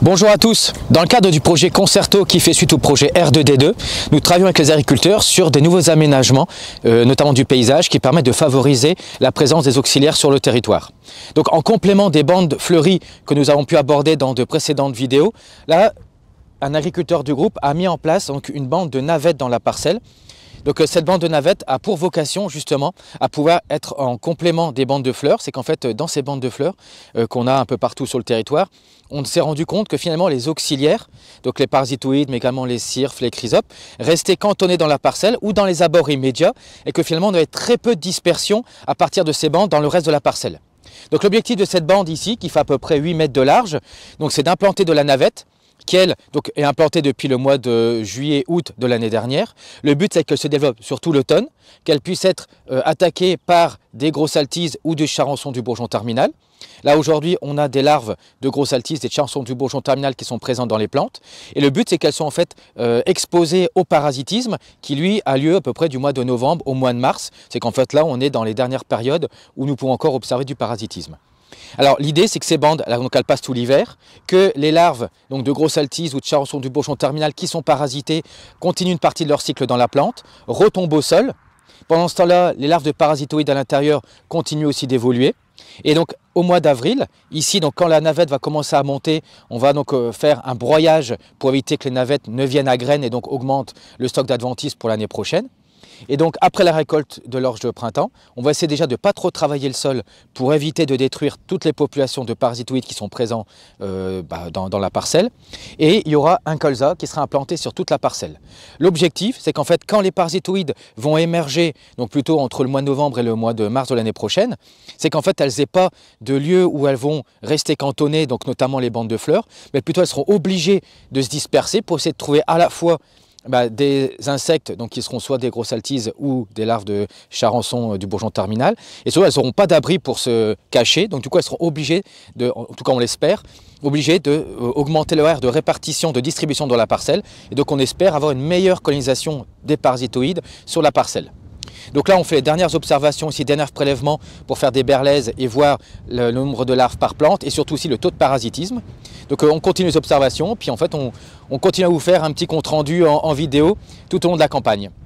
Bonjour à tous. Dans le cadre du projet Concerto qui fait suite au projet R2D2, nous travaillons avec les agriculteurs sur des nouveaux aménagements, notamment du paysage, qui permettent de favoriser la présence des auxiliaires sur le territoire. Donc en complément des bandes fleuries que nous avons pu aborder dans de précédentes vidéos, là, un agriculteur du groupe a mis en place donc, une bande de navettes dans la parcelle. Donc cette bande de navettes a pour vocation justement à pouvoir être en complément des bandes de fleurs. C'est qu'en fait dans ces bandes de fleurs qu'on a un peu partout sur le territoire, on s'est rendu compte que finalement les auxiliaires, donc les parasitoïdes mais également les cirfes, les chrysopes, restaient cantonnés dans la parcelle ou dans les abords immédiats et que finalement on avait très peu de dispersion à partir de ces bandes dans le reste de la parcelle. Donc l'objectif de cette bande ici, qui fait à peu près 8 mètres de large, c'est d'implanter de la navette qui elle est implantée depuis le mois de juillet-août de l'année dernière. Le but c'est qu'elle se développe sur tout l'automne, qu'elle puisse être attaquée par des gros saltises ou des charançons du bourgeon terminal. Là aujourd'hui on a des larves de gros saltises, des charançons du bourgeon terminal qui sont présentes dans les plantes. Et le but c'est qu'elles sont en fait exposées au parasitisme qui lui a lieu à peu près du mois de novembre au mois de mars. C'est qu'en fait là on est dans les dernières périodes où nous pouvons encore observer du parasitisme. Alors l'idée c'est que ces bandes, elles passent tout l'hiver, que les larves de gros saltises ou de charançons du bourgeon terminal qui sont parasités continuent une partie de leur cycle dans la plante, retombent au sol. Pendant ce temps-là, les larves de parasitoïdes à l'intérieur continuent aussi d'évoluer. Et donc au mois d'avril, ici quand la navette va commencer à monter, on va faire un broyage pour éviter que les navettes ne viennent à graines et donc augmente le stock d'adventices pour l'année prochaine. Et donc après la récolte de l'orge de printemps, on va essayer déjà de ne pas trop travailler le sol pour éviter de détruire toutes les populations de parasitoïdes qui sont présents dans la parcelle. Et il y aura un colza qui sera implanté sur toute la parcelle. L'objectif, c'est qu'en fait, quand les parasitoïdes vont émerger, donc plutôt entre le mois de novembre et le mois de mars de l'année prochaine, c'est qu'en fait, elles n'aient pas de lieu où elles vont rester cantonnées, donc notamment les bandes de fleurs, mais plutôt elles seront obligées de se disperser pour essayer de trouver à la fois des insectes qui seront soit des gros saltises ou des larves de charançon du bourgeon terminal, et surtout elles n'auront pas d'abri pour se cacher, donc du coup elles seront obligées, en tout cas on l'espère, obligées d'augmenter l'horaire de répartition, de distribution dans la parcelle, et donc on espère avoir une meilleure colonisation des parasitoïdes sur la parcelle. Donc là on fait les dernières observations, ici derniers prélèvements pour faire des berlaises et voir le nombre de larves par plante et surtout aussi le taux de parasitisme. Donc on continue les observations, puis en fait on continue à vous faire un petit compte rendu en vidéo tout au long de la campagne.